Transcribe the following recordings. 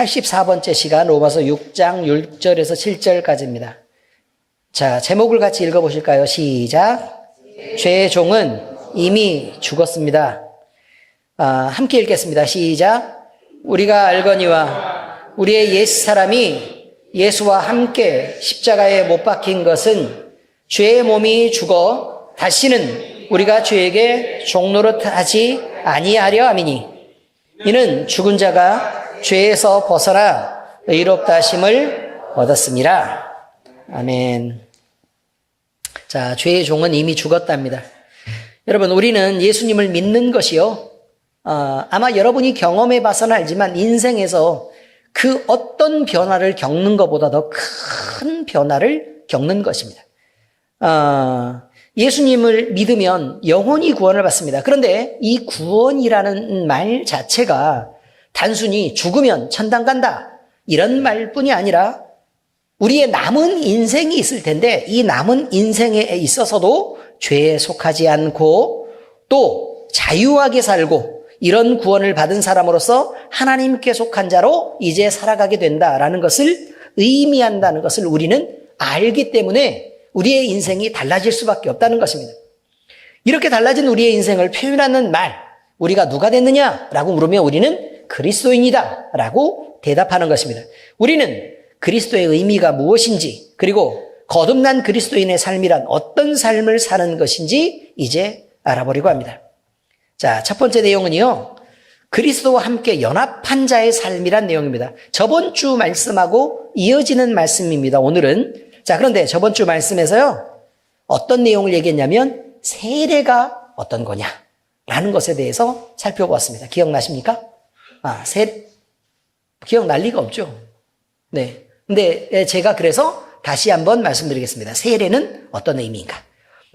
84번째 시간 로마서 6장 6절에서 7절까지입니다. 자, 제목을 같이 읽어보실까요? 시작. 죄의 종은 이미 죽었습니다. 함께 읽겠습니다. 시작. 우리가 알거니와 우리의 옛사람이 예수와 함께 십자가에 못 박힌 것은 죄의 몸이 죽어 다시는 우리가 죄에게 종노릇하지 아니하려 함이니 이는 죽은 자가 죄에서 벗어나 의롭다 하심을 얻었습니다. 아멘. 자, 죄의 종은 이미 죽었답니다. 여러분, 우리는 예수님을 믿는 것이요, 아마 여러분이 경험해 봐서는 알지만 인생에서 그 어떤 변화를 겪는 것보다 더 큰 변화를 겪는 것입니다. 예수님을 믿으면 영원히 구원을 받습니다. 그런데 이 구원이라는 말 자체가 단순히 죽으면 천당 간다 이런 말뿐이 아니라 우리의 남은 인생이 있을 텐데 이 남은 인생에 있어서도 죄에 속하지 않고 또 자유하게 살고 이런 구원을 받은 사람으로서 하나님께 속한 자로 이제 살아가게 된다라는 것을 의미한다는 것을 우리는 알기 때문에 우리의 인생이 달라질 수밖에 없다는 것입니다. 이렇게 달라진 우리의 인생을 표현하는 말, 우리가 누가 됐느냐라고 물으면 우리는 그리스도인이다 라고 대답하는 것입니다. 우리는 그리스도의 의미가 무엇인지, 그리고 거듭난 그리스도인의 삶이란 어떤 삶을 사는 것인지 이제 알아보려고 합니다. 자, 첫 번째 내용은요, 그리스도와 함께 연합한 자의 삶이란 내용입니다. 저번 주 말씀하고 이어지는 말씀입니다. 오늘은. 자, 그런데 저번 주 말씀에서요, 어떤 내용을 얘기했냐면 세례가 어떤 거냐라는 것에 대해서 살펴보았습니다. 기억나십니까? 기억날 리가 없죠. 네. 근데 제가 그래서 다시 한번 말씀드리겠습니다. 세례는 어떤 의미인가?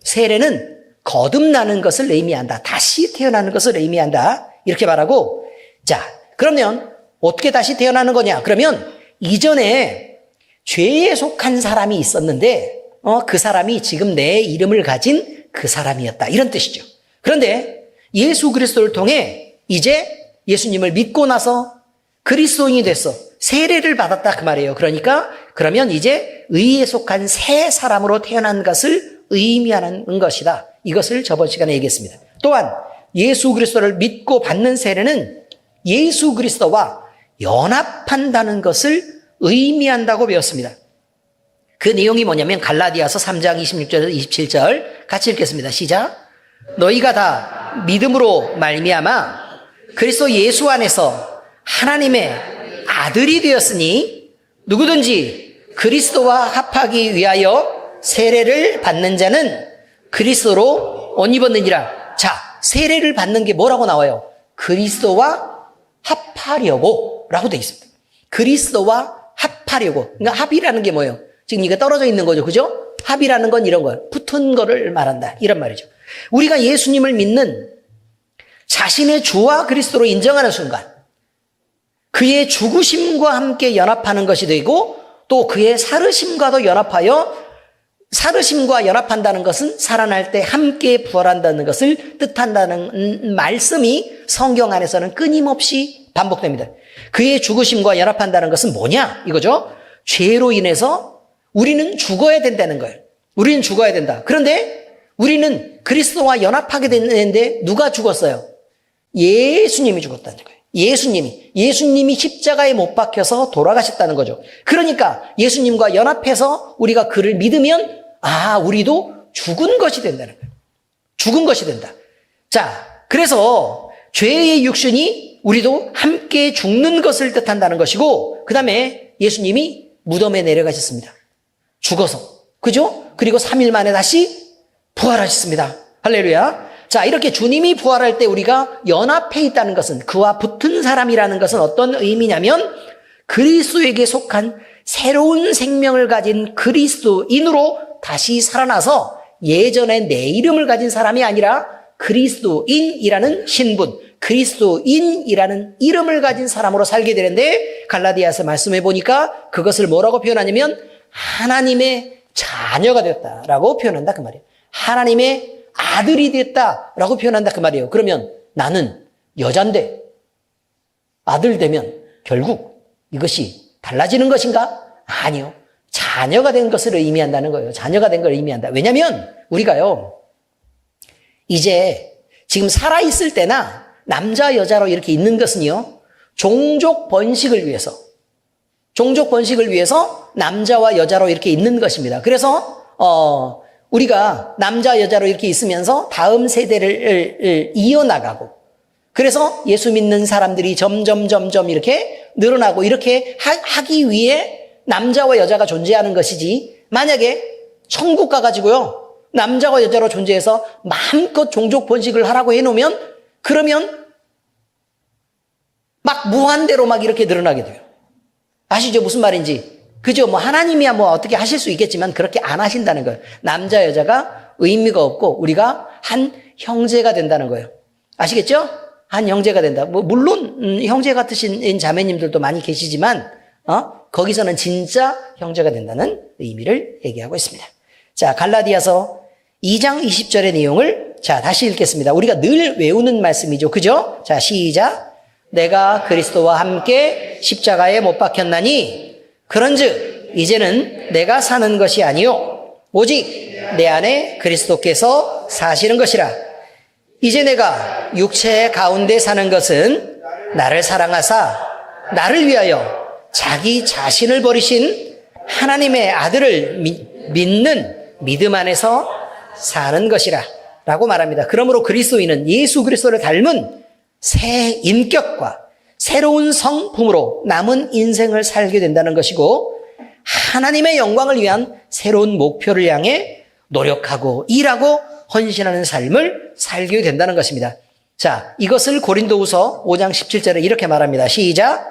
세례는 거듭나는 것을 의미한다. 다시 태어나는 것을 의미한다. 이렇게 말하고, 자, 그러면 어떻게 다시 태어나는 거냐? 그러면 이전에 죄에 속한 사람이 있었는데, 그 사람이 지금 내 이름을 가진 그 사람이었다. 이런 뜻이죠. 그런데 예수 그리스도를 통해 이제 예수님을 믿고 나서 그리스도인이 됐어. 세례를 받았다 그 말이에요. 그러면 이제 의에 속한 새 사람으로 태어난 것을 의미하는 것이다. 이것을 저번 시간에 얘기했습니다. 또한 예수 그리스도를 믿고 받는 세례는 예수 그리스도와 연합한다는 것을 의미한다고 배웠습니다. 그 내용이 뭐냐면 갈라디아서 3장 26절에서 27절 같이 읽겠습니다. 시작. 너희가 다 믿음으로 말미암아 그리스도 예수 안에서 하나님의 아들이 되었으니 누구든지 그리스도와 합하기 위하여 세례를 받는 자는 그리스도로 옷 입었느니라. 자, 세례를 받는 게 뭐라고 나와요? 그리스도와 합하려고 라고 되어 있습니다. 그리스도와 합하려고. 그러니까 합이라는 게 뭐예요? 지금 이게 떨어져 있는 거죠. 그죠? 합이라는 건 이런 거예요. 붙은 거를 말한다. 이런 말이죠. 우리가 예수님을 믿는 자신의 주와 그리스도로 인정하는 순간 그의 죽으심과 함께 연합하는 것이 되고 또 그의 살으심과도 연합하여 살으심과 연합한다는 것은 살아날 때 함께 부활한다는 것을 뜻한다는 말씀이 성경 안에서는 끊임없이 반복됩니다. 그의 죽으심과 연합한다는 것은 뭐냐? 이거죠. 죄로 인해서 우리는 죽어야 된다는 거예요. 우리는 죽어야 된다. 그런데 우리는 그리스도와 연합하게 됐는데 누가 죽었어요? 예수님이 죽었다는 거예요. 예수님이 십자가에 못 박혀서 돌아가셨다는 거죠. 그러니까 예수님과 연합해서 우리가 그를 믿으면 우리도 죽은 것이 된다는 거예요. 죽은 것이 된다. 자, 그래서 죄의 육신이 우리도 함께 죽는 것을 뜻한다는 것이고 그 다음에 예수님이 무덤에 내려가셨습니다. 죽어서. 그죠? 그리고 3일 만에 다시 부활하셨습니다. 할렐루야. 자, 이렇게 주님이 부활할 때 우리가 연합해 있다는 것은 그와 붙은 사람이라는 것은 어떤 의미냐면 그리스도에게 속한 새로운 생명을 가진 그리스도인으로 다시 살아나서 예전에 내 이름을 가진 사람이 아니라 그리스도인이라는 신분, 그리스도인이라는 이름을 가진 사람으로 살게 되는데 갈라디아서 말씀해 보니까 그것을 뭐라고 표현하냐면 하나님의 자녀가 되었다라고 표현한다 그 말이에요. 하나님의 아들이 됐다라고 표현한다 그 말이에요. 그러면 나는 여잔데 아들 되면 결국 이것이 달라지는 것인가? 아니요. 자녀가 된 것을 의미한다는 거예요. 자녀가 된 걸 의미한다. 왜냐하면 우리가요, 이제 지금 살아있을 때나 남자 여자로 이렇게 있는 것은요, 종족 번식을 위해서 남자와 여자로 이렇게 있는 것입니다. 그래서 우리가 남자 여자로 이렇게 있으면서 다음 세대를 이어나가고, 그래서 예수 믿는 사람들이 점점 이렇게 늘어나고, 이렇게 하기 위해 남자와 여자가 존재하는 것이지, 만약에 천국 가가지고요, 남자와 여자로 존재해서 마음껏 종족 번식을 하라고 해놓으면, 그러면 막 무한대로 막 이렇게 늘어나게 돼요. 아시죠? 무슨 말인지. 그죠? 뭐 하나님이야 뭐 어떻게 하실 수 있겠지만 그렇게 안 하신다는 거예요. 남자 여자가 의미가 없고 우리가 한 형제가 된다는 거예요. 아시겠죠? 한 형제가 된다. 뭐 물론 형제 같으신 자매님들도 많이 계시지만 거기서는 진짜 형제가 된다는 의미를 얘기하고 있습니다. 자, 갈라디아서 2장 20절의 내용을 다시 읽겠습니다. 우리가 늘 외우는 말씀이죠. 그죠? 자, 시작. 내가 그리스도와 함께 십자가에 못 박혔나니 그런즉 이제는 내가 사는 것이 아니요 오직 내 안에 그리스도께서 사시는 것이라. 이제 내가 육체 가운데 사는 것은 나를 사랑하사 나를 위하여 자기 자신을 버리신 하나님의 아들을 믿는 믿음 안에서 사는 것이라 라고 말합니다. 그러므로 그리스도인은 예수 그리스도를 닮은 새 인격과 새로운 성품으로 남은 인생을 살게 된다는 것이고, 하나님의 영광을 위한 새로운 목표를 향해 노력하고 일하고 헌신하는 삶을 살게 된다는 것입니다. 자, 이것을 고린도후서 5장 17절에 이렇게 말합니다. 시작.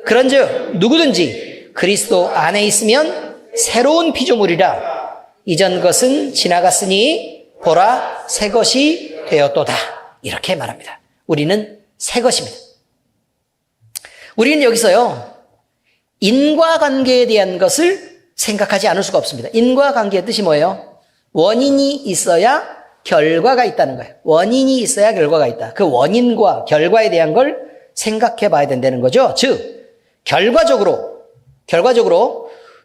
그런즉 누구든지 그리스도 안에 있으면 새로운 피조물이라. 이전 것은 지나갔으니 보라 새 것이 되었도다. 이렇게 말합니다. 우리는 새 것입니다. 우리는 여기서요, 인과관계에 대한 것을 생각하지 않을 수가 없습니다. 인과관계의 뜻이 뭐예요? 원인이 있어야 결과가 있다는 거예요. 원인이 있어야 결과가 있다. 그 원인과 결과에 대한 걸 생각해 봐야 된다는 거죠. 즉, 결과적으로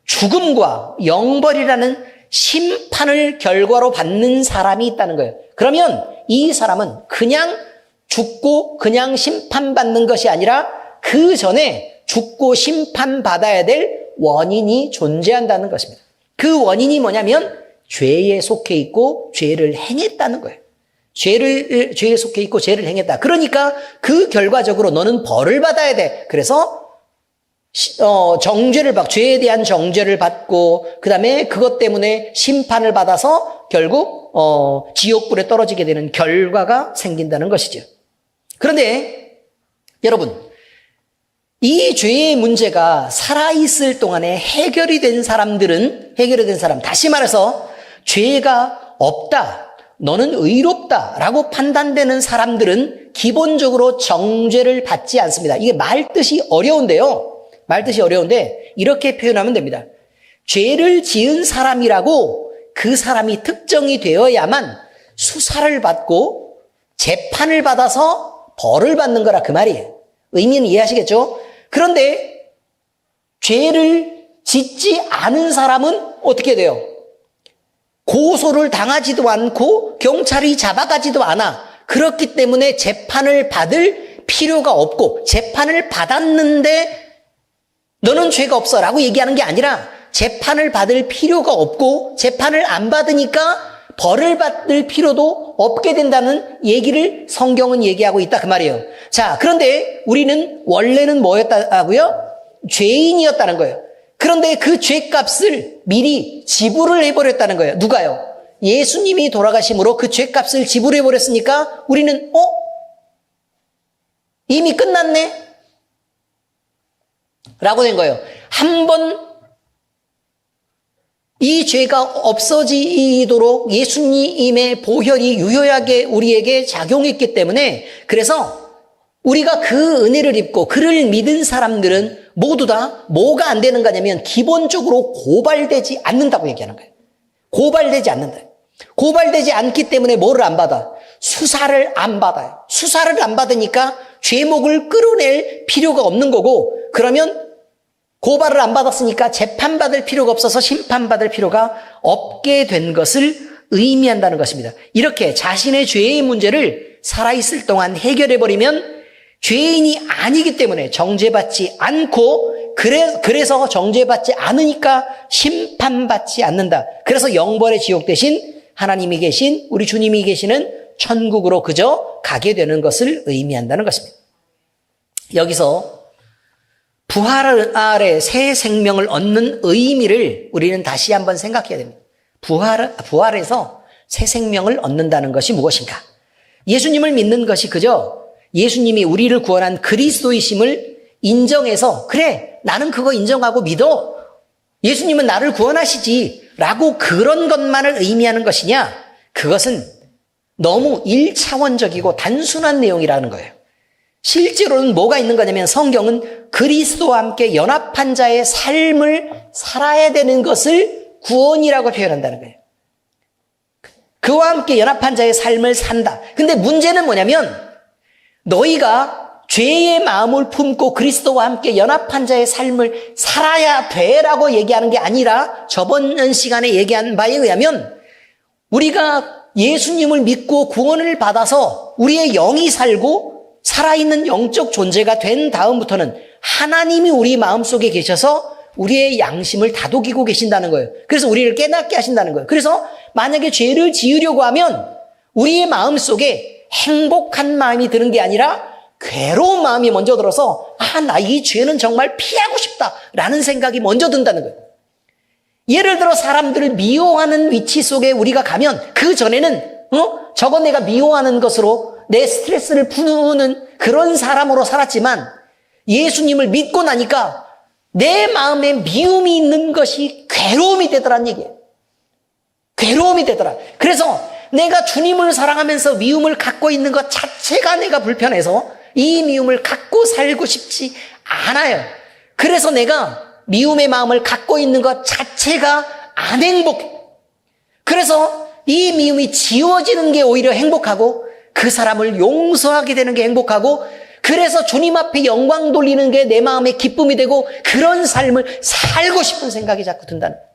죽음과 영벌이라는 심판을 결과로 받는 사람이 있다는 거예요. 그러면 이 사람은 그냥 죽고 그냥 심판받는 것이 아니라 그 전에 죽고 심판받아야 될 원인이 존재한다는 것입니다. 그 원인이 뭐냐면 죄에 속해 있고 죄를 행했다는 거예요. 죄에 속해 있고 죄를 행했다. 그러니까 그 결과적으로 너는 벌을 받아야 돼. 그래서 정죄를 죄에 대한 정죄를 받고, 그 다음에 그것 때문에 심판을 받아서 결국 지옥불에 떨어지게 되는 결과가 생긴다는 것이죠. 그런데 여러분, 이 죄의 문제가 살아있을 동안에 해결이 된 사람, 다시 말해서 죄가 없다, 너는 의롭다라고 판단되는 사람들은 기본적으로 정죄를 받지 않습니다. 이게 말뜻이 어려운데 이렇게 표현하면 됩니다. 죄를 지은 사람이라고 그 사람이 특정이 되어야만 수사를 받고 재판을 받아서 벌을 받는 거라 그 말이에요. 의미는 이해하시겠죠? 그런데 죄를 짓지 않은 사람은 어떻게 돼요? 고소를 당하지도 않고 경찰이 잡아가지도 않아. 그렇기 때문에 재판을 받을 필요가 없고, 재판을 받았는데 너는 죄가 없어 라고 얘기하는 게 아니라 재판을 받을 필요가 없고 재판을 안 받으니까 벌을 받을 필요도 없게 된다는 얘기를 성경은 얘기하고 있다 그 말이에요. 자, 그런데 우리는 원래는 뭐였다고요? 죄인이었다는 거예요. 그런데 그 죄값을 미리 지불을 해버렸다는 거예요. 누가요? 예수님이 돌아가심으로 그 죄값을 지불해버렸으니까 우리는 이미 끝났네? 라고 된 거예요. 한번 이 죄가 없어지도록 예수님의 보혈이 유효하게 우리에게 작용했기 때문에, 그래서 우리가 그 은혜를 입고 그를 믿은 사람들은 모두 다 뭐가 안 되는 거냐면 기본적으로 고발되지 않는다고 얘기하는 거예요. 고발되지 않는다. 고발되지 않기 때문에 뭐를 안 받아? 수사를 안 받아요. 수사를 안 받으니까 죄목을 끌어낼 필요가 없는 거고, 그러면 고발을 안 받았으니까 재판받을 필요가 없어서 심판받을 필요가 없게 된 것을 의미한다는 것입니다. 이렇게 자신의 죄의 문제를 살아있을 동안 해결해버리면 죄인이 아니기 때문에 정죄받지 않고, 그래서 정죄받지 않으니까 심판받지 않는다. 그래서 영벌의 지옥 대신 하나님이 계신, 우리 주님이 계시는 천국으로 그저 가게 되는 것을 의미한다는 것입니다. 여기서 부활 아래 새 생명을 얻는 의미를 우리는 다시 한번 생각해야 됩니다. 부활에서 새 생명을 얻는다는 것이 무엇인가? 예수님을 믿는 것이 그저 예수님이 우리를 구원한 그리스도이심을 인정해서, 그래, 나는 그거 인정하고 믿어, 예수님은 나를 구원하시지 라고 그런 것만을 의미하는 것이냐? 그것은 너무 1차원적이고 단순한 내용이라는 거예요. 실제로는 뭐가 있는 거냐면 성경은 그리스도와 함께 연합한 자의 삶을 살아야 되는 것을 구원이라고 표현한다는 거예요. 그와 함께 연합한 자의 삶을 산다. 근데 문제는 뭐냐면 너희가 죄의 마음을 품고 그리스도와 함께 연합한 자의 삶을 살아야 돼라고 얘기하는 게 아니라, 저번 시간에 얘기한 바에 의하면 우리가 예수님을 믿고 구원을 받아서 우리의 영이 살고 살아있는 영적 존재가 된 다음부터는 하나님이 우리 마음속에 계셔서 우리의 양심을 다독이고 계신다는 거예요. 그래서 우리를 깨닫게 하신다는 거예요. 그래서 만약에 죄를 지으려고 하면 우리의 마음속에 행복한 마음이 드는 게 아니라 괴로운 마음이 먼저 들어서, 나 이 죄는 정말 피하고 싶다라는 생각이 먼저 든다는 거예요. 예를 들어 사람들을 미워하는 위치 속에 우리가 가면 그 전에는 저건 내가 미워하는 것으로 내 스트레스를 푸는 그런 사람으로 살았지만 예수님을 믿고 나니까 내 마음에 미움이 있는 것이 괴로움이 되더란 얘기예요. 괴로움이 되더라. 그래서 내가 주님을 사랑하면서 미움을 갖고 있는 것 자체가 내가 불편해서 이 미움을 갖고 살고 싶지 않아요. 그래서 내가 미움의 마음을 갖고 있는 것 자체가 안 행복해. 그래서 이 미움이 지워지는 게 오히려 행복하고, 그 사람을 용서하게 되는 게 행복하고, 그래서 주님 앞에 영광 돌리는 게 내 마음의 기쁨이 되고, 그런 삶을 살고 싶은 생각이 자꾸 든다는 거예요.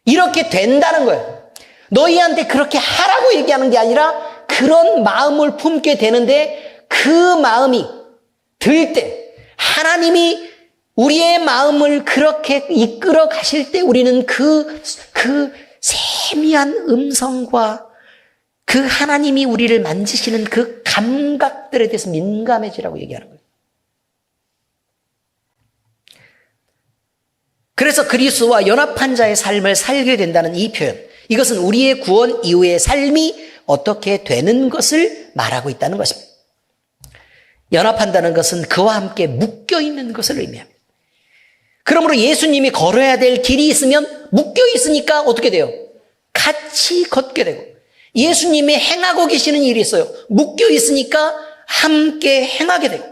이렇게 된다는 거예요. 너희한테 그렇게 하라고 얘기하는 게 아니라 그런 마음을 품게 되는데, 그 마음이 들 때 하나님이 우리의 마음을 그렇게 이끌어 가실 때 우리는 그 세미한 음성과 그 하나님이 우리를 만지시는 그 감각들에 대해서 민감해지라고 얘기하는 거예요. 그래서 그리스도와 연합한 자의 삶을 살게 된다는 이 표현, 이것은 우리의 구원 이후의 삶이 어떻게 되는 것을 말하고 있다는 것입니다. 연합한다는 것은 그와 함께 묶여있는 것을 의미합니다. 그러므로 예수님이 걸어야 될 길이 있으면 묶여있으니까 어떻게 돼요? 같이 걷게 되고, 예수님이 행하고 계시는 일이 있어요. 묶여있으니까 함께 행하게 되고,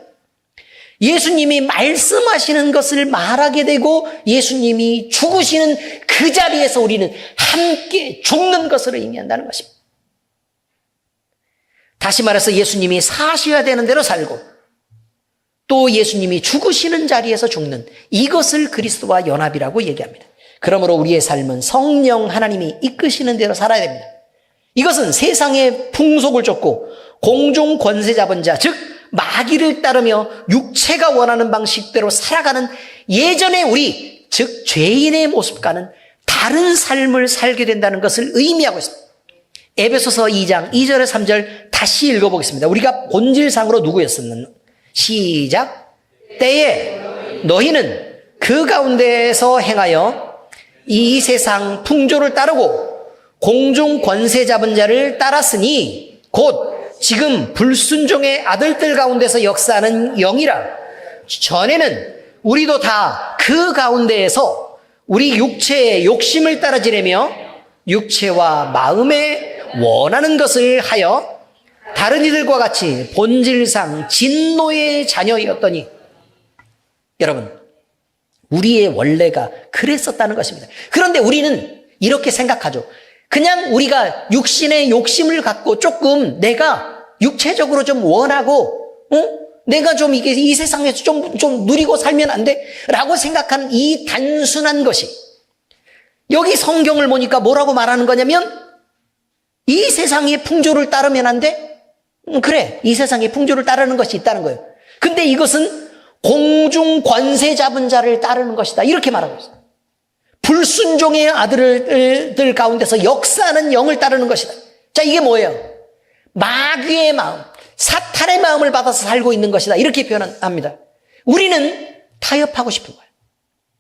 예수님이 말씀하시는 것을 말하게 되고, 예수님이 죽으시는 그 자리에서 우리는 함께 죽는 것을 의미한다는 것입니다. 다시 말해서 예수님이 사셔야 되는 대로 살고 또 예수님이 죽으시는 자리에서 죽는, 이것을 그리스도와 연합이라고 얘기합니다. 그러므로 우리의 삶은 성령 하나님이 이끄시는 대로 살아야 됩니다. 이것은 세상의 풍속을 쫓고 공중 권세 잡은 자, 즉 마귀를 따르며 육체가 원하는 방식대로 살아가는 예전의 우리, 즉 죄인의 모습과는 다른 삶을 살게 된다는 것을 의미하고 있습니다. 에베소서 2장 2절에 3절 다시 읽어보겠습니다. 우리가 본질상으로 누구였었는? 시작. 때에 너희는 그 가운데에서 행하여 이 세상 풍조를 따르고 공중 권세 잡은 자를 따랐으니 곧 지금 불순종의 아들들 가운데서 역사하는 영이라. 전에는 우리도 다 그 가운데에서 우리 육체의 욕심을 따라 지내며 육체와 마음에 원하는 것을 하여 다른 이들과 같이 본질상 진노의 자녀였더니, 여러분, 우리의 원래가 그랬었다는 것입니다. 그런데 우리는 이렇게 생각하죠. 그냥 우리가 육신의 욕심을 갖고 조금 내가 육체적으로 좀 원하고 내가 좀 이게 이 세상에서 좀 누리고 살면 안 돼? 라고 생각하는 이 단순한 것이 여기 성경을 보니까 뭐라고 말하는 거냐면 이 세상의 풍조를 따르면 안 돼? 그래, 이 세상의 풍조를 따르는 것이 있다는 거예요. 근데 이것은 공중 권세 잡은 자를 따르는 것이다. 이렇게 말하고 있어요. 불순종의 아들들 가운데서 역사하는 영을 따르는 것이다. 자, 이게 뭐예요? 마귀의 마음, 사탄의 마음을 받아서 살고 있는 것이다. 이렇게 표현합니다. 우리는 타협하고 싶은 거예요.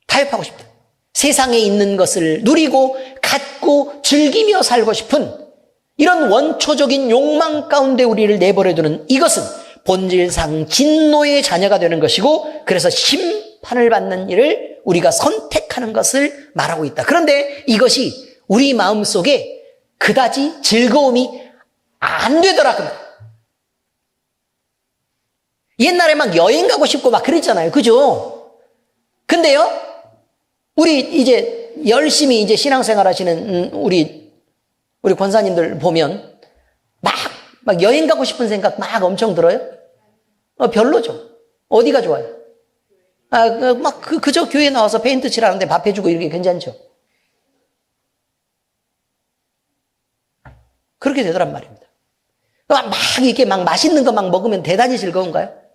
타협하고 싶다. 세상에 있는 것을 누리고 갖고 즐기며 살고 싶은 이런 원초적인 욕망 가운데 우리를 내버려두는 이것은 본질상 진노의 자녀가 되는 것이고 그래서 심판을 받는 일을 우리가 선택하는 것을 말하고 있다. 그런데 이것이 우리 마음속에 그다지 즐거움이 안 되더라. 옛날에 막 여행 가고 싶고 막 그랬잖아요. 그죠? 근데요, 우리 이제 열심히 이제 신앙생활 하시는 우리 권사님들 보면 막 여행 가고 싶은 생각 막 엄청 들어요? 별로죠. 어디가 좋아요? 그저 교회 나와서 페인트 칠하는데 밥 해주고 이렇게 괜찮죠? 그렇게 되더란 말입니다. 막 이렇게 막 맛있는 거 막 먹으면 대단히 즐거운가요?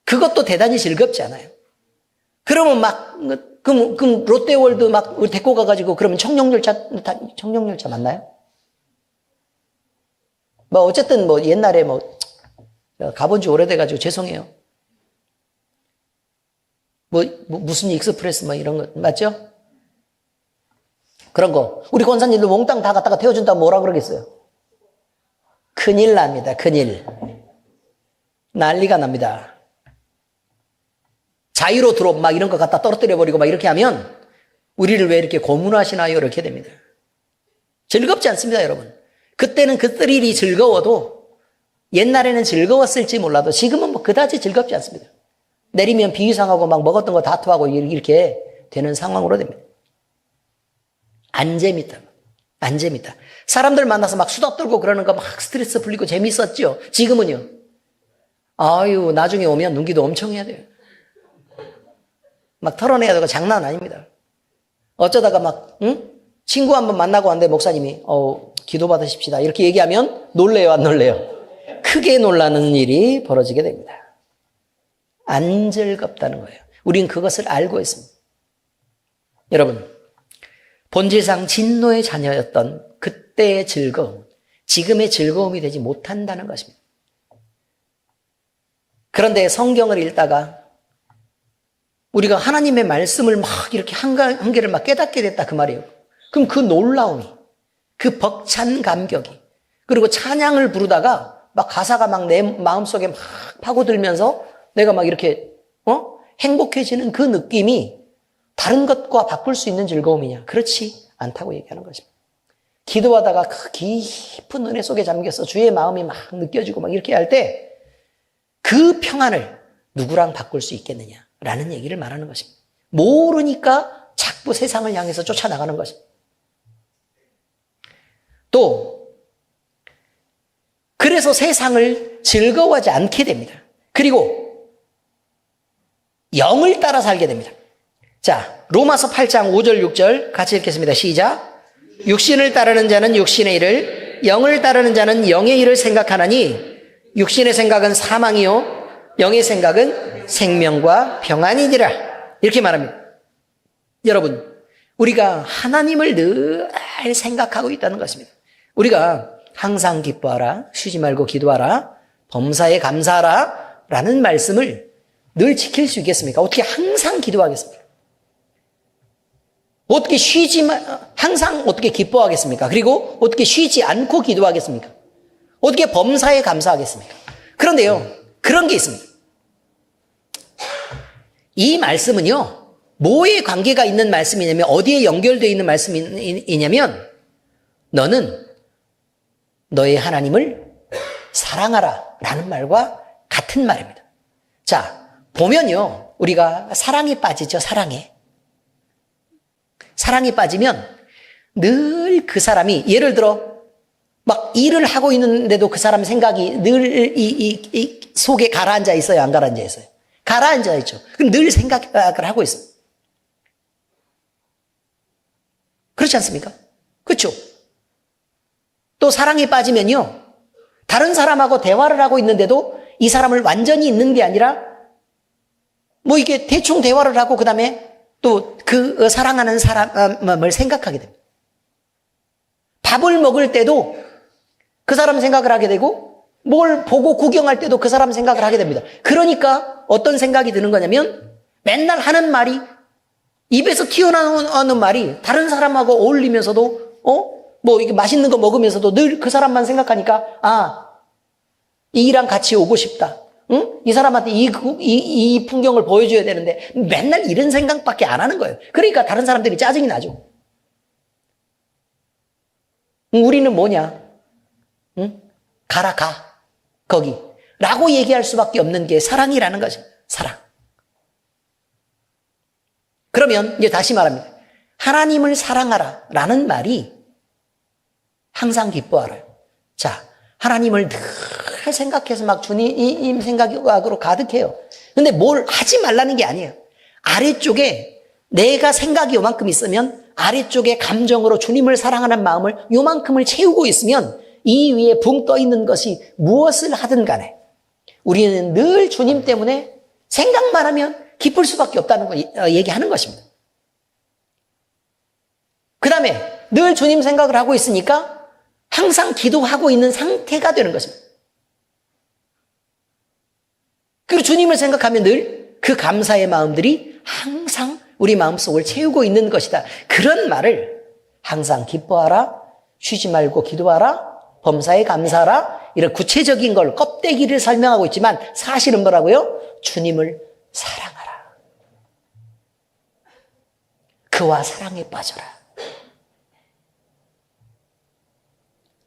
그것도 대단히 즐겁지 않아요. 그러면 그럼 롯데월드 막 데리고 가가지고 그러면 청룡열차 맞나요? 어쨌든 옛날에 가본 지 오래돼가지고 죄송해요. 무슨 익스프레스 이런 거, 맞죠? 그런 거. 우리 권사님들 몽땅 다 갖다가 태워준다면 뭐라 그러겠어요? 큰일 납니다, 큰일. 난리가 납니다. 자유로 들어 이런 거 갖다 떨어뜨려버리고 이렇게 하면 우리를 왜 이렇게 고문하시나요? 이렇게 됩니다. 즐겁지 않습니다, 여러분. 그때는 그 스릴이 즐거워도 옛날에는 즐거웠을지 몰라도 지금은 그다지 즐겁지 않습니다. 내리면 비위상하고 먹었던 거 다 토하고 이렇게 되는 상황으로 됩니다. 안 재밌다. 안 재밌다. 사람들 만나서 수다 떨고 그러는 거 스트레스 풀리고 재밌었죠. 지금은요. 나중에 오면 눈기도 엄청 해야 돼요. 털어내야 되고 장난 아닙니다. 어쩌다가 친구 한번 만나고 왔는데 목사님이 기도 받으십시다 이렇게 얘기하면 놀래요, 안 놀래요? 크게 놀라는 일이 벌어지게 됩니다. 안 즐겁다는 거예요. 우린 그것을 알고 있습니다. 여러분, 본질상 진노의 자녀였던 그때의 즐거움, 지금의 즐거움이 되지 못한다는 것입니다. 그런데 성경을 읽다가 우리가 하나님의 말씀을 이렇게 한 개를 깨닫게 됐다 그 말이에요. 그럼 그 놀라움이, 그 벅찬 감격이, 그리고 찬양을 부르다가 가사가 내 마음속에 파고들면서 내가 이렇게 행복해지는 그 느낌이 다른 것과 바꿀 수 있는 즐거움이냐? 그렇지 않다고 얘기하는 것입니다. 기도하다가 그 깊은 은혜 속에 잠겨서 주의 마음이 느껴지고 이렇게 할 때 그 평안을 누구랑 바꿀 수 있겠느냐라는 얘기를 말하는 것입니다. 모르니까 자꾸 세상을 향해서 쫓아나가는 것입니다. 또 그래서 세상을 즐거워하지 않게 됩니다. 그리고 영을 따라 살게 됩니다. 자, 로마서 8장 5절 6절 같이 읽겠습니다. 시작. 육신을 따르는 자는 육신의 일을, 영을 따르는 자는 영의 일을 생각하나니 육신의 생각은 사망이요 영의 생각은 생명과 평안이니라. 이렇게 말합니다. 여러분, 우리가 하나님을 늘 생각하고 있다는 것입니다. 우리가 항상 기뻐하라, 쉬지 말고 기도하라, 범사에 감사하라 라는 말씀을 늘 지킬 수 있겠습니까? 어떻게 항상 기도하겠습니까? 어떻게 항상 어떻게 기뻐하겠습니까? 그리고 어떻게 쉬지 않고 기도하겠습니까? 어떻게 범사에 감사하겠습니까? 그런데요, 그런 게 있습니다. 이 말씀은요, 뭐에 관계가 있는 말씀이냐면, 어디에 연결되어 있는 말씀이냐면, 너는 너의 하나님을 사랑하라 라는 말과 같은 말입니다. 자, 보면요, 우리가 사랑에 빠지죠, 사랑에. 사랑에 빠지면 늘 그 사람이, 예를 들어 일을 하고 있는데도 그 사람 생각이 늘 속에 가라앉아 있어요? 안 가라앉아 있어요? 가라앉아 있죠. 그럼 늘 생각을 하고 있어요. 그렇지 않습니까? 그렇죠? 또 사랑에 빠지면요, 다른 사람하고 대화를 하고 있는데도 이 사람을 완전히 있는 게 아니라 뭐 이게 대충 대화를 하고 그 다음에 또 그 사랑하는 사람을 생각하게 됩니다. 밥을 먹을 때도 그 사람 생각을 하게 되고 뭘 보고 구경할 때도 그 사람 생각을 하게 됩니다. 그러니까 어떤 생각이 드는 거냐면 맨날 하는 말이, 입에서 튀어나오는 말이 다른 사람하고 어울리면서도 뭐 이게 맛있는 거 먹으면서도 늘 그 사람만 생각하니까 이랑 같이 오고 싶다. 응? 이 사람한테 이 풍경을 보여줘야 되는데 맨날 이런 생각밖에 안 하는 거예요. 그러니까 다른 사람들이 짜증이 나죠. 우리는 뭐냐? 응? 가라 가 거기 라고 얘기할 수밖에 없는 게 사랑이라는 거죠. 사랑. 그러면 이제 다시 말합니다. 하나님을 사랑하라 라는 말이 항상 기뻐하라요. 자, 하나님을 늘 생각해서 막 주님 생각으로 가득해요. 근데 뭘 하지 말라는 게 아니에요. 아래쪽에 내가 생각이 요만큼 있으면 아래쪽에 감정으로 주님을 사랑하는 마음을 요만큼을 채우고 있으면 이 위에 붕 떠 있는 것이 무엇을 하든 간에 우리는 늘 주님 때문에 생각만 하면 기쁠 수밖에 없다는 걸 얘기하는 것입니다. 그 다음에 늘 주님 생각을 하고 있으니까 항상 기도하고 있는 상태가 되는 것입니다. 그리고 주님을 생각하면 늘 그 감사의 마음들이 항상 우리 마음속을 채우고 있는 것이다. 그런 말을 항상 기뻐하라, 쉬지 말고 기도하라, 범사에 감사하라, 이런 구체적인 걸 껍데기를 설명하고 있지만 사실은 뭐라고요? 주님을 사랑하라. 그와 사랑에 빠져라.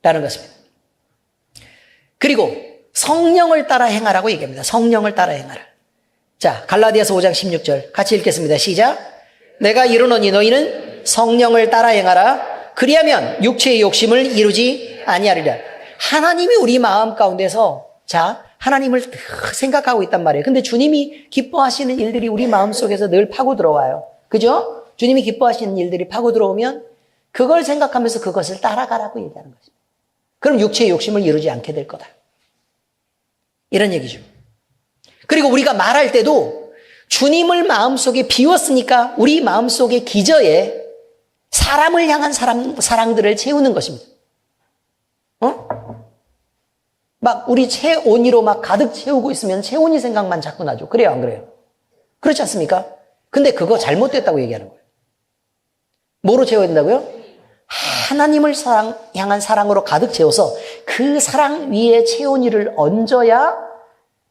라는 것입니다. 그리고 성령을 따라 행하라고 얘기합니다. 성령을 따라 행하라. 자, 갈라디아서 5장 16절 같이 읽겠습니다. 시작. 내가 이르노니 너희는 성령을 따라 행하라. 그리하면 육체의 욕심을 이루지 아니하리라. 하나님이 우리 마음 가운데서 하나님을 생각하고 있단 말이에요. 근데 주님이 기뻐하시는 일들이 우리 마음속에서 늘 파고 들어와요. 그죠? 주님이 기뻐하시는 일들이 파고 들어오면 그걸 생각하면서 그것을 따라가라고 얘기하는 것입니다. 그럼 육체의 욕심을 이루지 않게 될 거다. 이런 얘기죠. 그리고 우리가 말할 때도 주님을 마음속에 비웠으니까 우리 마음속의 기저에 사람을 향한 사랑들을 채우는 것입니다. 막 우리 체온이로 막 가득 채우고 있으면 체온이 생각만 자꾸 나죠. 그래요, 안 그래요? 그렇지 않습니까? 근데 그거 잘못됐다고 얘기하는 거예요. 뭐로 채워야 된다고요? 하나님을 향한 사랑으로 가득 채워서 그 사랑 위에 체온이를 얹어야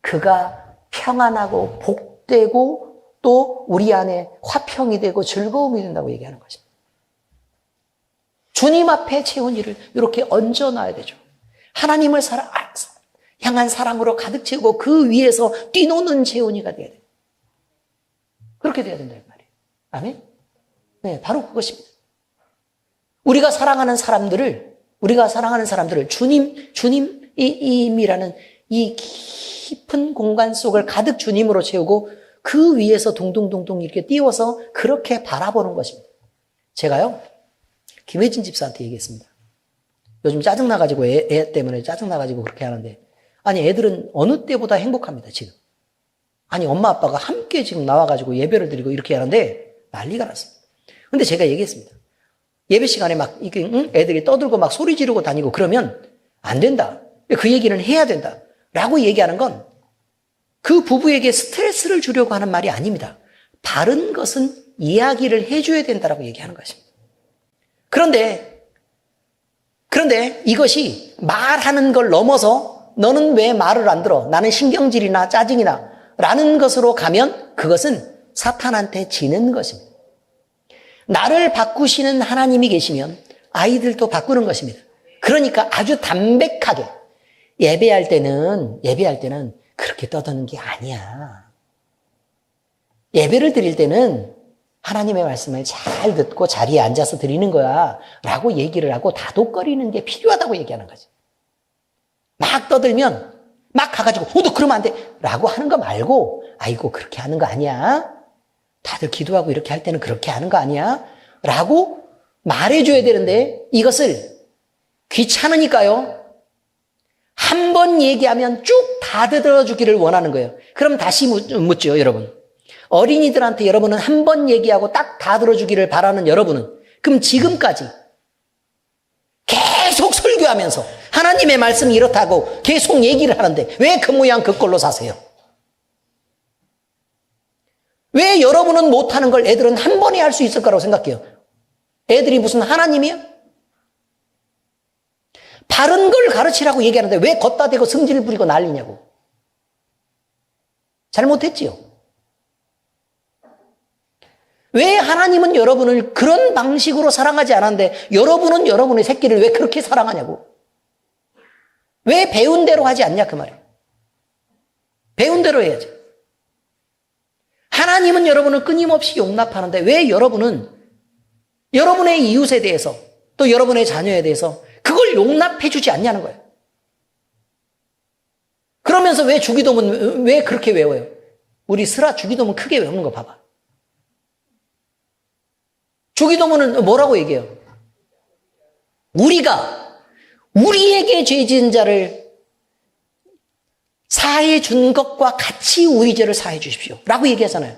그가 평안하고 복되고 또 우리 안에 화평이 되고 즐거움이 된다고 얘기하는 것입니다. 주님 앞에 체온이를 이렇게 얹어놔야 되죠. 하나님을 향한 사랑으로 가득 채우고 그 위에서 뛰노는 체온이가 돼야 돼요. 그렇게 돼야 된다는 말이에요. 아멘? 네, 바로 그것입니다. 우리가 사랑하는 사람들을 주님이라는 이 깊은 공간 속을 가득 주님으로 채우고 그 위에서 동동동동 이렇게 띄워서 그렇게 바라보는 것입니다. 제가요, 김혜진 집사한테 얘기했습니다. 요즘 짜증나가지고 애 때문에 짜증나가지고 그렇게 하는데, 아니, 애들은 어느 때보다 행복합니다, 지금. 아니, 엄마 아빠가 함께 지금 나와가지고 예배를 드리고 이렇게 하는데 난리가 났습니다. 근데 제가 얘기했습니다. 예배 시간에 막 애들이 떠들고 막 소리 지르고 다니고 그러면 안 된다. 그 얘기는 해야 된다. 라고 얘기하는 건 그 부부에게 스트레스를 주려고 하는 말이 아닙니다. 바른 것은 이야기를 해줘야 된다라고 얘기하는 것입니다. 그런데 이것이 말하는 걸 넘어서 너는 왜 말을 안 들어? 나는 신경질이나 짜증이나 라는 것으로 가면 그것은 사탄한테 지는 것입니다. 나를 바꾸시는 하나님이 계시면 아이들도 바꾸는 것입니다. 그러니까 아주 담백하게 예배할 때는 그렇게 떠드는 게 아니야. 예배를 드릴 때는 하나님의 말씀을 잘 듣고 자리에 앉아서 드리는 거야 라고 얘기를 하고 다독거리는 게 필요하다고 얘기하는 거지. 막 떠들면 막 가가지고 너 그러면 안 돼 라고 하는 거 말고 아이고 그렇게 하는 거 아니야. 다들 기도하고 이렇게 할 때는 그렇게 하는 거 아니야 라고 말해줘야 되는데 이것을 귀찮으니까요. 한 번 얘기하면 쭉 다 들어주기를 원하는 거예요. 그럼 다시 묻죠, 여러분. 어린이들한테 여러분은 한 번 얘기하고 딱 다 들어주기를 바라는 여러분은 그럼 지금까지 계속 설교하면서 하나님의 말씀이 이렇다고 계속 얘기를 하는데 왜 그 모양 그 꼴로 사세요? 왜 여러분은 못하는 걸 애들은 한 번에 할 수 있을 거라고 생각해요? 애들이 무슨 하나님이야? 바른 걸 가르치라고 얘기하는데 왜 걷다 대고 성질을 부리고 난리냐고. 잘못했지요. 왜 하나님은 여러분을 그런 방식으로 사랑하지 않았는데 여러분은 여러분의 새끼를 왜 그렇게 사랑하냐고. 왜 배운 대로 하지 않냐 그 말이에요. 배운 대로 해야죠. 하나님은 여러분을 끊임없이 용납하는데 왜 여러분은 여러분의 이웃에 대해서 또 여러분의 자녀에 대해서 그걸 용납해 주지 않냐는 거예요. 그러면서 왜 주기도문 왜 그렇게 외워요? 우리 슬아 주기도문 크게 외우는 거 봐봐. 주기도문은 뭐라고 얘기해요? 우리가 우리에게 죄 지은 자를 사해 준 것과 같이 우리 죄를 사해 주십시오 라고 얘기하잖아요.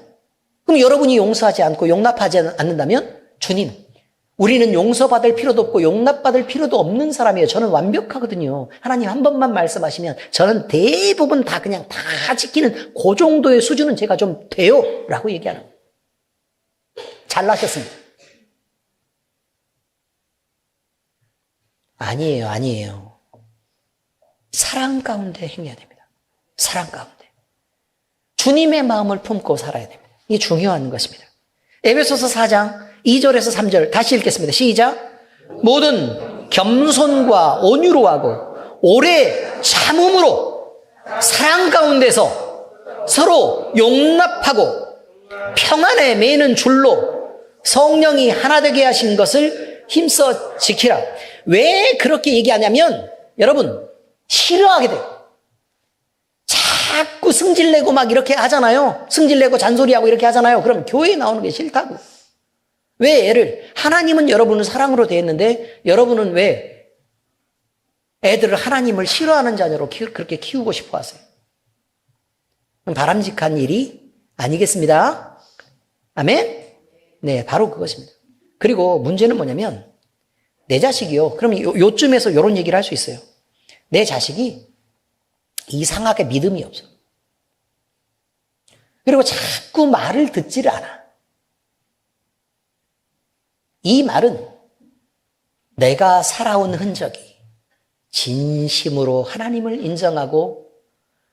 그럼 여러분이 용서하지 않고 용납하지 않는다면 주님 우리는 용서받을 필요도 없고 용납받을 필요도 없는 사람이에요. 저는 완벽하거든요. 하나님 한 번만 말씀하시면 저는 대부분 다 그냥 다 지키는 그 정도의 수준은 제가 좀 돼요 라고 얘기하는 거예요. 잘나셨습니다. 아니에요. 사랑 가운데 행해야 됩니다. 사랑 가운데. 주님의 마음을 품고 살아야 됩니다. 이게 중요한 것입니다. 에베소서 4장 2절에서 3절 다시 읽겠습니다. 시작. 모든 겸손과 온유로 하고 오래 참음으로 사랑 가운데서 서로 용납하고 평안에 매는 줄로 성령이 하나 되게 하신 것을 힘써 지키라. 왜 그렇게 얘기하냐면 여러분 싫어하게 돼요. 자꾸 승질내고 막 이렇게 하잖아요. 승질내고 잔소리하고 이렇게 하잖아요. 그럼 교회에 나오는 게 싫다고. 왜 애를 하나님은 여러분을 사랑으로 대했는데 여러분은 왜 애들을 하나님을 싫어하는 자녀로 그렇게 키우고 싶어 하세요? 바람직한 일이 아니겠습니다. 아멘? 네, 바로 그것입니다. 그리고 문제는 뭐냐면 내 자식이요. 그럼 요쯤에서 이런 얘기를 할 수 있어요. 내 자식이 이상하게 믿음이 없어. 그리고 자꾸 말을 듣지를 않아. 이 말은 내가 살아온 흔적이 진심으로 하나님을 인정하고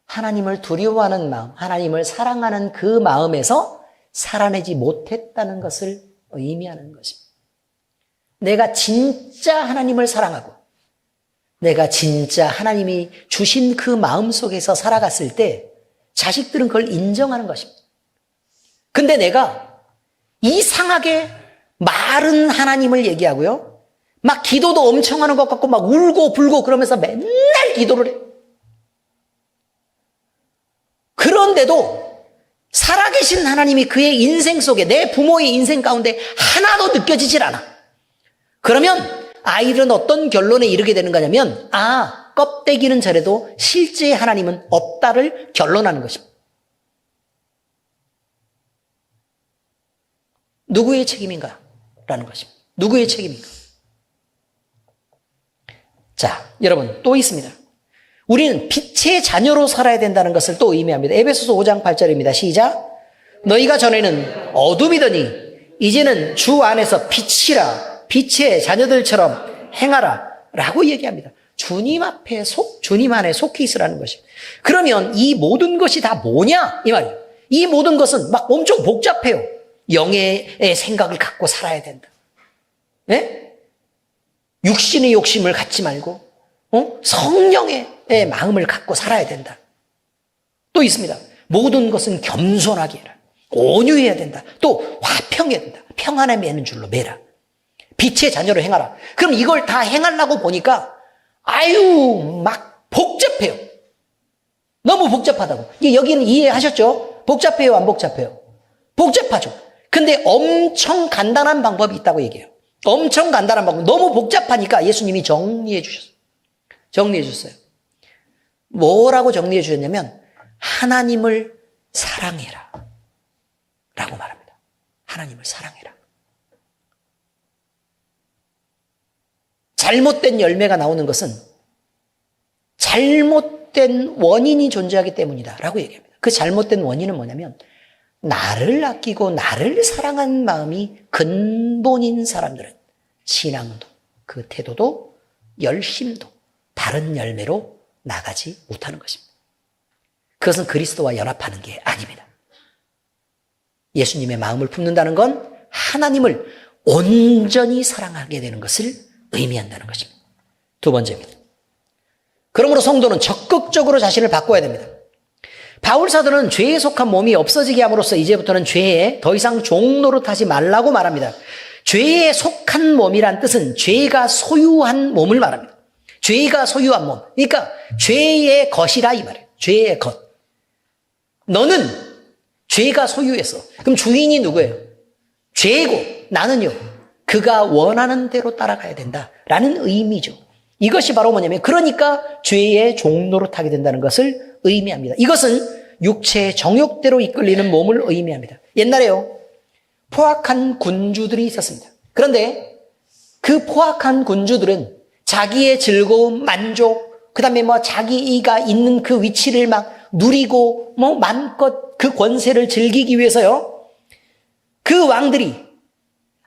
하나님을 두려워하는 마음, 하나님을 사랑하는 그 마음에서 살아내지 못했다는 것을 의미하는 것입니다. 내가 진짜 하나님을 사랑하고 내가 진짜 하나님이 주신 그 마음 속에서 살아갔을 때 자식들은 그걸 인정하는 것입니다. 근데 내가 이상하게 말은 하나님을 얘기하고요. 막 기도도 엄청 하는 것 같고 막 울고 불고 그러면서 맨날 기도를 해. 그런데도 살아계신 하나님이 그의 인생 속에 내 부모의 인생 가운데 하나도 느껴지질 않아. 그러면 아이들은 어떤 결론에 이르게 되는 거냐면 껍데기는 저래도 실제 하나님은 없다를 결론하는 것입니다. 누구의 책임인가? 라는 것입니다. 누구의 책임인가? 자, 여러분 또 있습니다. 우리는 빛의 자녀로 살아야 된다는 것을 또 의미합니다. 에베소서 5장 8절입니다. 시작. 너희가 전에는 어둠이더니 이제는 주 안에서 빛이라 빛의 자녀들처럼 행하라 라고 얘기합니다. 주님 앞에 주님 안에 속해 있으라는 것입니다. 그러면 이 모든 것이 다 뭐냐? 이 말이에요. 이 모든 것은 막 엄청 복잡해요. 영의 생각을 갖고 살아야 된다. 네? 육신의 욕심을 갖지 말고 성령의 마음을 갖고 살아야 된다. 또 있습니다. 모든 것은 겸손하게 해라. 온유해야 된다. 또 화평해야 된다. 평안에 매는 줄로 매라. 빛의 자녀로 행하라. 그럼 이걸 다 행하려고 보니까 막 복잡해요. 너무 복잡하다고. 여기는 이해하셨죠? 복잡해요, 안 복잡해요? 복잡하죠. 근데 엄청 간단한 방법이 있다고 얘기해요. 엄청 간단한 방법. 너무 복잡하니까 예수님이 정리해 주셨어요. 정리해 주셨어요. 뭐라고 정리해 주셨냐면 하나님을 사랑해라 라고 말합니다. 하나님을 사랑해라. 잘못된 열매가 나오는 것은 잘못된 원인이 존재하기 때문이다 라고 얘기합니다. 그 잘못된 원인은 뭐냐면 나를 아끼고 나를 사랑하는 마음이 근본인 사람들은 신앙도 그 태도도 열심도 바른 열매로 나가지 못하는 것입니다. 그것은 그리스도와 연합하는 게 아닙니다. 예수님의 마음을 품는다는 건 하나님을 온전히 사랑하게 되는 것을 의미한다는 것입니다. 두 번째입니다. 그러므로 성도는 적극적으로 자신을 바꿔야 됩니다. 바울 사도는 죄에 속한 몸이 없어지게 함으로써 이제부터는 죄에 더 이상 종노릇하지 말라고 말합니다. 죄에 속한 몸이란 뜻은 죄가 소유한 몸을 말합니다. 죄가 소유한 몸. 그러니까 죄의 것이라 이 말이에요. 죄의 것. 너는 죄가 소유했어. 그럼 주인이 누구예요? 죄고 나는요. 그가 원하는 대로 따라가야 된다라는 의미죠. 이것이 바로 뭐냐면 그러니까 죄의 종노릇하게 된다는 것을 의미합니다. 이것은 육체의 정욕대로 이끌리는 몸을 의미합니다. 옛날에요. 포악한 군주들이 있었습니다. 그런데 그 포악한 군주들은 자기의 즐거움, 만족, 그 다음에 자기가 있는 그 위치를 막 누리고 마음껏 그 권세를 즐기기 위해서요. 그 왕들이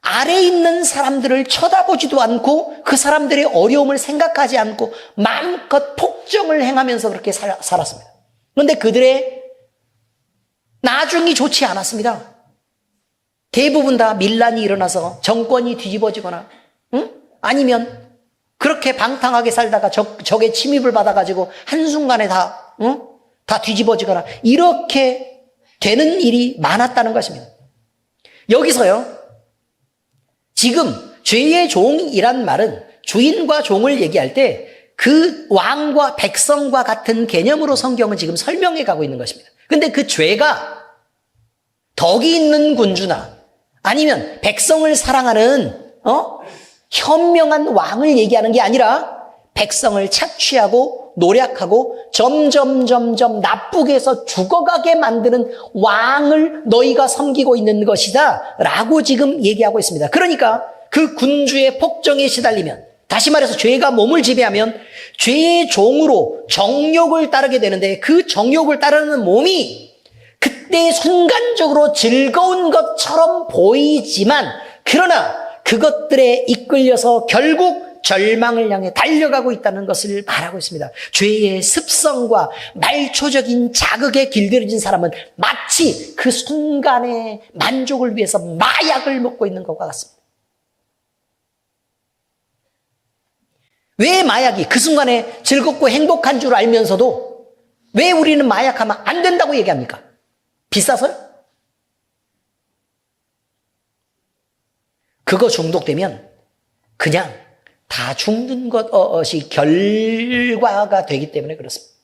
아래 있는 사람들을 쳐다보지도 않고 그 사람들의 어려움을 생각하지 않고 마음껏 폭정을 행하면서 그렇게 살았습니다. 그런데 그들의 나중이 좋지 않았습니다. 대부분 다 밀란이 일어나서 정권이 뒤집어지거나 아니면 그렇게 방탕하게 살다가 적의 침입을 받아가지고 한순간에 다 뒤집어지거나 이렇게 되는 일이 많았다는 것입니다. 여기서요. 지금 죄의 종이란 말은 주인과 종을 얘기할 때 그 왕과 백성과 같은 개념으로 성경은 지금 설명해 가고 있는 것입니다. 근데 그 죄가 덕이 있는 군주나 아니면 백성을 사랑하는 현명한 왕을 얘기하는 게 아니라 백성을 착취하고 노략하고 점점 나쁘게 해서 죽어가게 만드는 왕을 너희가 섬기고 있는 것이다 라고 지금 얘기하고 있습니다. 그러니까 그 군주의 폭정에 시달리면 다시 말해서 죄가 몸을 지배하면 죄의 종으로 정욕을 따르게 되는데 그 정욕을 따르는 몸이 그때 순간적으로 즐거운 것처럼 보이지만 그러나 그것들에 이끌려서 결국 절망을 향해 달려가고 있다는 것을 말하고 있습니다. 죄의 습성과 말초적인 자극에 길들여진 사람은 마치 그 순간의 만족을 위해서 마약을 먹고 있는 것과 같습니다. 왜 마약이 그 순간에 즐겁고 행복한 줄 알면서도 왜 우리는 마약하면 안 된다고 얘기합니까? 비싸서요? 그거 중독되면 그냥 다 죽는 것이 결과가 되기 때문에 그렇습니다.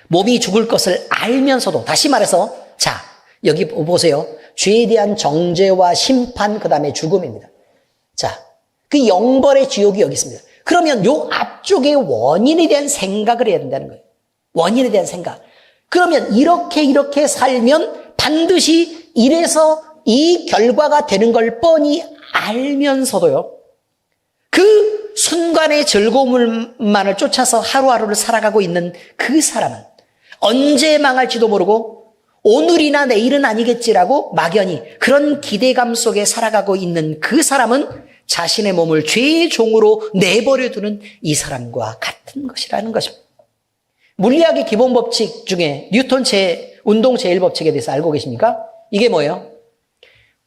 몸이 죽을 것을 알면서도 다시 말해서 자 여기 보세요. 죄에 대한 정죄와 심판 그 다음에 죽음입니다. 자, 그 영벌의 지옥이 여기 있습니다. 그러면 요 앞쪽에 원인에 대한 생각을 해야 된다는 거예요. 원인에 대한 생각. 그러면 이렇게 살면 반드시 이래서 이 결과가 되는 걸 뻔히 알면서도요. 그 순간의 즐거움만을 쫓아서 하루하루를 살아가고 있는 그 사람은 언제 망할지도 모르고 오늘이나 내일은 아니겠지라고 막연히 그런 기대감 속에 살아가고 있는 그 사람은 자신의 몸을 죄의 종으로 내버려 두는 이 사람과 같은 것이라는 것입니다. 물리학의 기본 법칙 중에 뉴턴 운동 제1법칙에 대해서 알고 계십니까? 이게 뭐예요?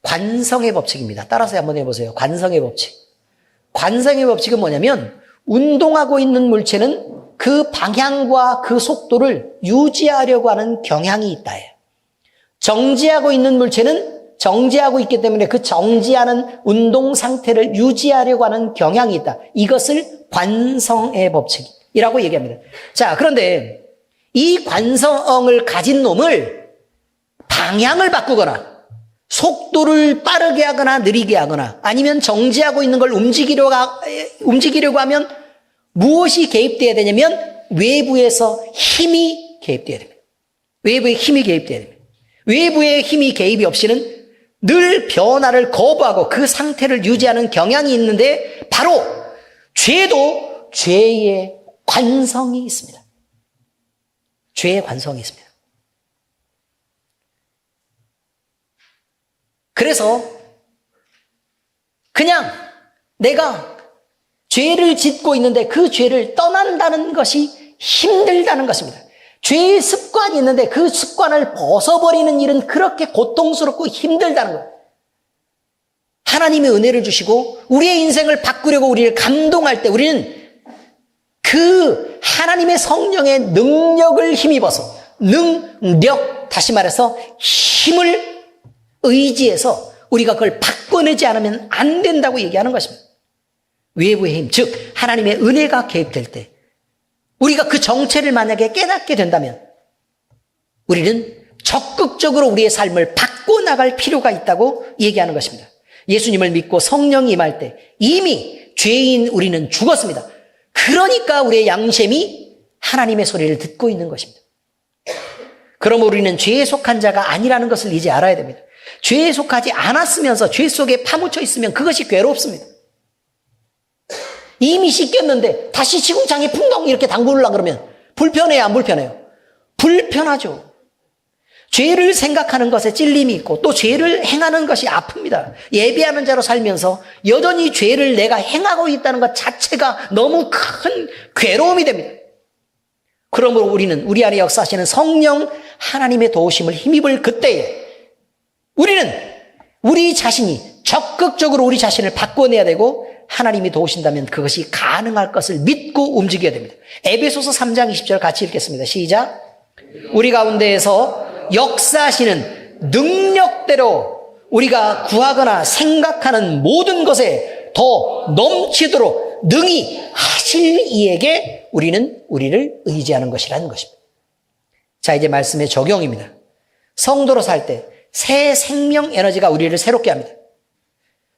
관성의 법칙입니다. 따라서 한번 해보세요. 관성의 법칙. 관성의 법칙은 뭐냐면 운동하고 있는 물체는 그 방향과 그 속도를 유지하려고 하는 경향이 있다예요. 정지하고 있는 물체는 정지하고 있기 때문에 그 정지하는 운동 상태를 유지하려고 하는 경향이 있다. 이것을 관성의 법칙. 이라고 얘기합니다. 자, 그런데 이 관성을 가진 놈을 방향을 바꾸거나 속도를 빠르게 하거나 느리게 하거나 아니면 정지하고 있는 걸 움직이려고 하면 무엇이 개입돼야 되냐면 외부에서 힘이 개입돼야 됩니다. 외부의 힘이 개입돼야 됩니다. 외부의 힘이 개입이 없이는 늘 변화를 거부하고 그 상태를 유지하는 경향이 있는데 바로 죄도 죄의 관성이 있습니다. 죄의 관성이 있습니다. 그래서 그냥 내가 죄를 짓고 있는데 그 죄를 떠난다는 것이 힘들다는 것입니다. 죄의 습관이 있는데 그 습관을 벗어버리는 일은 그렇게 고통스럽고 힘들다는 거예요. 하나님의 은혜를 주시고 우리의 인생을 바꾸려고 우리를 감동할 때 우리는 그 하나님의 성령의 능력을 힘입어서 다시 말해서 힘을 의지해서 우리가 그걸 바꿔내지 않으면 안 된다고 얘기하는 것입니다. 외부의 힘, 즉 하나님의 은혜가 개입될 때 우리가 그 정체를 만약에 깨닫게 된다면 우리는 적극적으로 우리의 삶을 바꿔나갈 필요가 있다고 얘기하는 것입니다. 예수님을 믿고 성령이 임할 때 이미 죄인 우리는 죽었습니다. 그러니까 우리의 양심이 하나님의 소리를 듣고 있는 것입니다. 그러므로 우리는 죄에 속한 자가 아니라는 것을 이제 알아야 됩니다. 죄에 속하지 않았으면서 죄 속에 파묻혀 있으면 그것이 괴롭습니다. 이미 씻겼는데 다시 시궁창에 풍덩 이렇게 담그려고 그러면 불편해요, 안 불편해요? 불편하죠. 죄를 생각하는 것에 찔림이 있고 또 죄를 행하는 것이 아픕니다. 예배하는 자로 살면서 여전히 죄를 내가 행하고 있다는 것 자체가 너무 큰 괴로움이 됩니다. 그러므로 우리는 우리 안에 역사하시는 성령 하나님의 도우심을 힘입을 그때에 우리는 우리 자신이 적극적으로 우리 자신을 바꿔내야 되고 하나님이 도우신다면 그것이 가능할 것을 믿고 움직여야 됩니다. 에베소서 3장 20절 같이 읽겠습니다. 시작. 우리 가운데에서 역사하시는 능력대로 우리가 구하거나 생각하는 모든 것에 더 넘치도록 능히 하실 이에게 우리는 우리를 의지하는 것이라는 것입니다. 자, 이제 말씀의 적용입니다. 성도로 살 때 새 생명 에너지가 우리를 새롭게 합니다.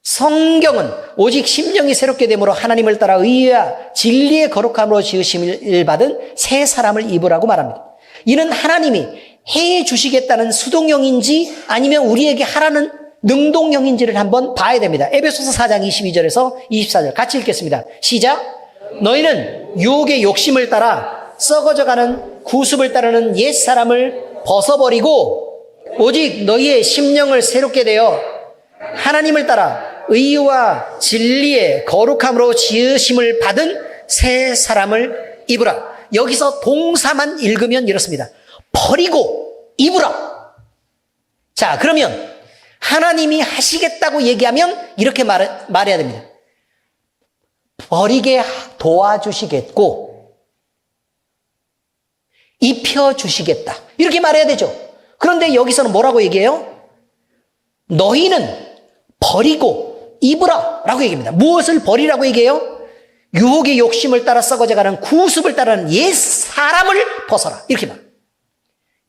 성경은 오직 심령이 새롭게 됨으로 하나님을 따라 의와 진리의 거룩함으로 지으심을 받은 새 사람을 입으라고 말합니다. 이는 하나님이 해 주시겠다는 수동형인지 아니면 우리에게 하라는 능동형인지를 한번 봐야 됩니다. 에베소서 4장 22절에서 24절 같이 읽겠습니다. 시작. 너희는 유혹의 욕심을 따라 썩어져가는 구습을 따르는 옛사람을 벗어버리고 오직 너희의 심령을 새롭게 되어 하나님을 따라 의와 진리의 거룩함으로 지으심을 받은 새 사람을 입으라. 여기서 동사만 읽으면 이렇습니다. 버리고 입으라. 자, 그러면 하나님이 하시겠다고 얘기하면 이렇게 말해야 됩니다. 버리게 도와주시겠고 입혀주시겠다. 이렇게 말해야 되죠. 그런데 여기서는 뭐라고 얘기해요? 너희는 버리고 입으라 라고 얘기합니다. 무엇을 버리라고 얘기해요? 유혹의 욕심을 따라 썩어져가는 구습을 따르는 옛 사람을 벗어라. 이렇게 말합니다.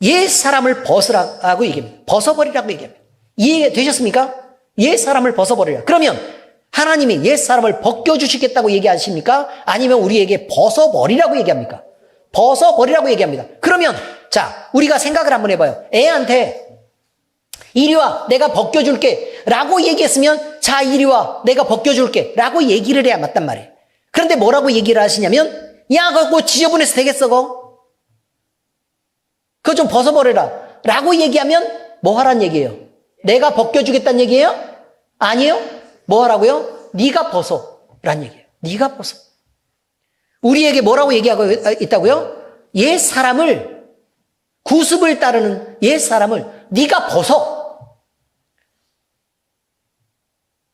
옛 사람을 벗으라고 얘기합니다. 벗어버리라고 얘기합니다. 이해되셨습니까? 옛 사람을 벗어버리라. 그러면 하나님이 옛 사람을 벗겨주시겠다고 얘기하십니까? 아니면 우리에게 벗어버리라고 얘기합니까? 벗어버리라고 얘기합니다. 그러면 자, 우리가 생각을 한번 해봐요. 애한테 이리 와, 내가 벗겨줄게 라고 얘기했으면 자, 이리 와, 내가 벗겨줄게 라고 얘기를 해야 맞단 말이에요. 그런데 뭐라고 얘기를 하시냐면 야, 그거 지저분해서 되겠어, 그거 좀 벗어버려라 라고 얘기하면 뭐 하란 얘기예요? 내가 벗겨주겠다는 얘기예요? 아니에요. 뭐 하라고요? 네가 벗어 라는 얘기예요. 네가 벗어. 우리에게 뭐라고 얘기하고 있다고요? 옛 사람을 구습을 따르는 옛 사람을 네가 벗어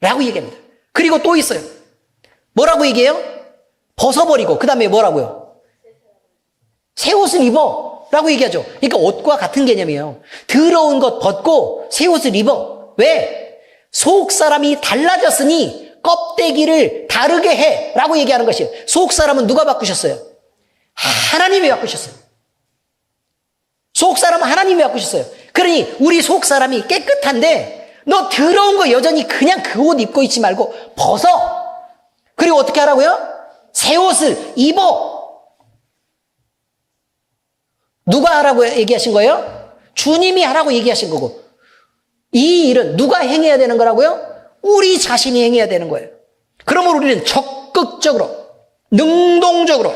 라고 얘기합니다. 그리고 또 있어요. 뭐라고 얘기해요? 벗어버리고 그 다음에 뭐라고요? 새 옷을 입어 라고 얘기하죠. 그러니까 옷과 같은 개념이에요. 더러운 것 벗고 새 옷을 입어. 왜? 속 사람이 달라졌으니 껍데기를 다르게 해 라고 얘기하는 것이에요. 속 사람은 누가 바꾸셨어요? 하나님이 바꾸셨어요. 속 사람은 하나님이 바꾸셨어요. 그러니 우리 속 사람이 깨끗한데 너 더러운 거 여전히 그냥 그 옷 입고 있지 말고 벗어. 그리고 어떻게 하라고요? 새 옷을 입어. 누가 하라고 얘기하신 거예요? 주님이 하라고 얘기하신 거고, 이 일은 누가 행해야 되는 거라고요? 우리 자신이 행해야 되는 거예요. 그러므로 우리는 적극적으로, 능동적으로,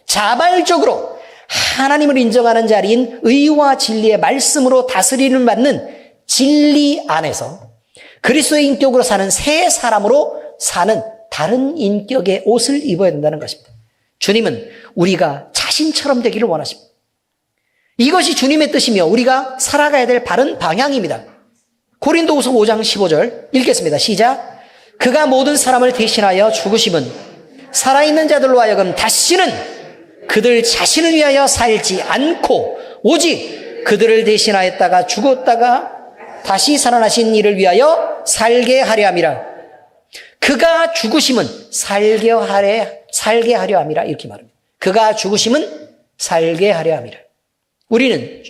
자발적으로 하나님을 인정하는 자리인 의와 진리의 말씀으로 다스림을 받는 진리 안에서 그리스도의 인격으로 사는 새 사람으로 사는 다른 인격의 옷을 입어야 된다는 것입니다. 주님은 우리가 자신처럼 되기를 원하십니다. 이것이 주님의 뜻이며 우리가 살아가야 될 바른 방향입니다. 고린도후서 5장 15절 읽겠습니다. 시작. 그가 모든 사람을 대신하여 죽으심은 살아있는 자들로 하여금 다시는 그들 자신을 위하여 살지 않고 오직 그들을 대신하였다가 죽었다가 다시 살아나신 이를 위하여 살게 하려 함이라. 그가 죽으심은 살게 하려 함이라 이렇게 말합니다. 그가 죽으심은 살게 하려 함이라. 우리는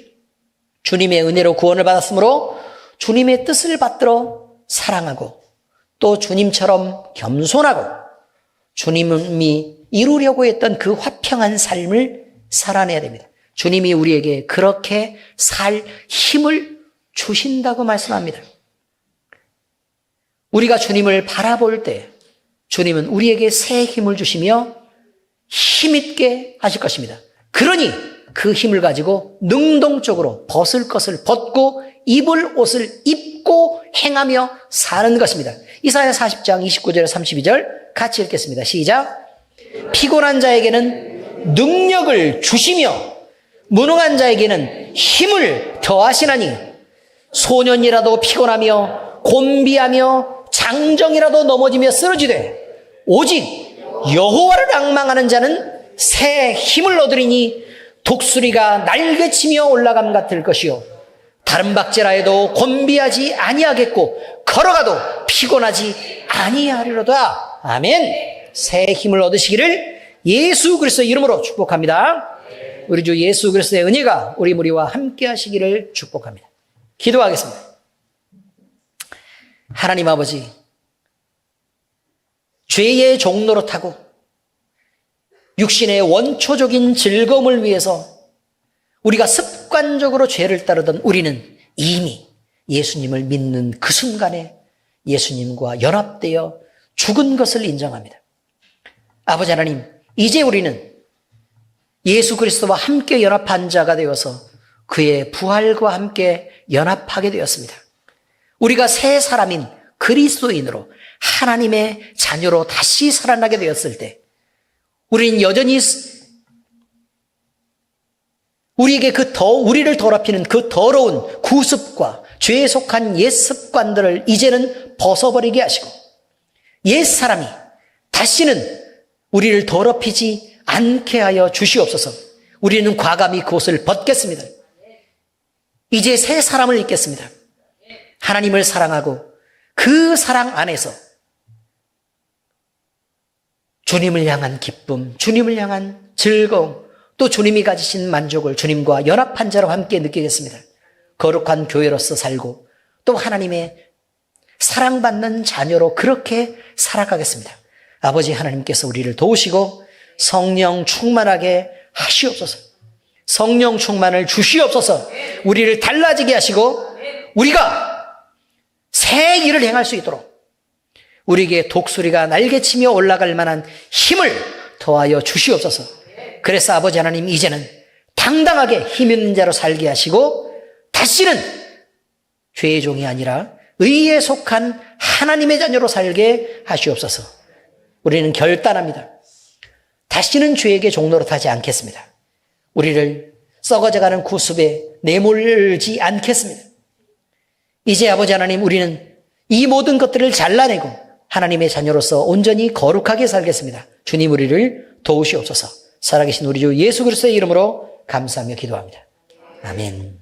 주님의 은혜로 구원을 받았으므로 주님의 뜻을 받들어 사랑하고 또 주님처럼 겸손하고 주님이 이루려고 했던 그 화평한 삶을 살아내야 됩니다. 주님이 우리에게 그렇게 살 힘을 주신다고 말씀합니다. 우리가 주님을 바라볼 때 주님은 우리에게 새 힘을 주시며 힘있게 하실 것입니다. 그러니 그 힘을 가지고 능동적으로 벗을 것을 벗고 입을 옷을 입고 행하며 사는 것입니다. 이사야 40장 29절 32절 같이 읽겠습니다. 시작. 피곤한 자에게는 능력을 주시며 무능한 자에게는 힘을 더하시나니 소년이라도 피곤하며 곤비하며 장정이라도 넘어지며 쓰러지되 오직 여호와를 앙망하는 자는 새 힘을 얻으리니 독수리가 날개치며 올라감 같을 것이요 다른 박제라 해도 곤비하지 아니하겠고 걸어가도 피곤하지 아니하리로다. 아멘. 새 힘을 얻으시기를 예수 그리스도의 이름으로 축복합니다. 우리 주 예수 그리스도의 은혜가 우리 무리와 함께 하시기를 축복합니다. 기도하겠습니다. 하나님 아버지, 죄의 종노릇하고 육신의 원초적인 즐거움을 위해서 우리가 습관적으로 죄를 따르던 우리는 이미 예수님을 믿는 그 순간에 예수님과 연합되어 죽은 것을 인정합니다. 아버지 하나님, 이제 우리는 예수 그리스도와 함께 연합한 자가 되어서 그의 부활과 함께 연합하게 되었습니다. 우리가 새 사람인 그리스도인으로 하나님의 자녀로 다시 살아나게 되었을 때 우리는 여전히 우리에게 우리를 더럽히는 그 더러운 구습과 죄에 속한 옛 습관들을 이제는 벗어버리게 하시고 옛 사람이 다시는 우리를 더럽히지 않게 하여 주시옵소서. 우리는 과감히 그것을 벗겠습니다. 이제 새 사람을 입겠습니다. 하나님을 사랑하고 그 사랑 안에서 주님을 향한 기쁨, 주님을 향한 즐거움, 또 주님이 가지신 만족을 주님과 연합한 자로 함께 느끼겠습니다. 거룩한 교회로서 살고 또 하나님의 사랑받는 자녀로 그렇게 살아가겠습니다. 아버지 하나님께서 우리를 도우시고 성령 충만하게 하시옵소서. 성령 충만을 주시옵소서. 우리를 달라지게 하시고 우리가 새 일을 행할 수 있도록 우리에게 독수리가 날개치며 올라갈 만한 힘을 더하여 주시옵소서. 그래서 아버지 하나님 이제는 당당하게 힘 있는 자로 살게 하시고 다시는 죄의 종이 아니라 의에 속한 하나님의 자녀로 살게 하시옵소서. 우리는 결단합니다. 다시는 죄에게 종노릇하지 않겠습니다. 우리를 썩어져가는 구습에 내몰지 않겠습니다. 이제 아버지 하나님 우리는 이 모든 것들을 잘라내고 하나님의 자녀로서 온전히 거룩하게 살겠습니다. 주님 우리를 도우시옵소서. 살아계신 우리 주 예수 그리스도의 이름으로 감사하며 기도합니다. 아멘.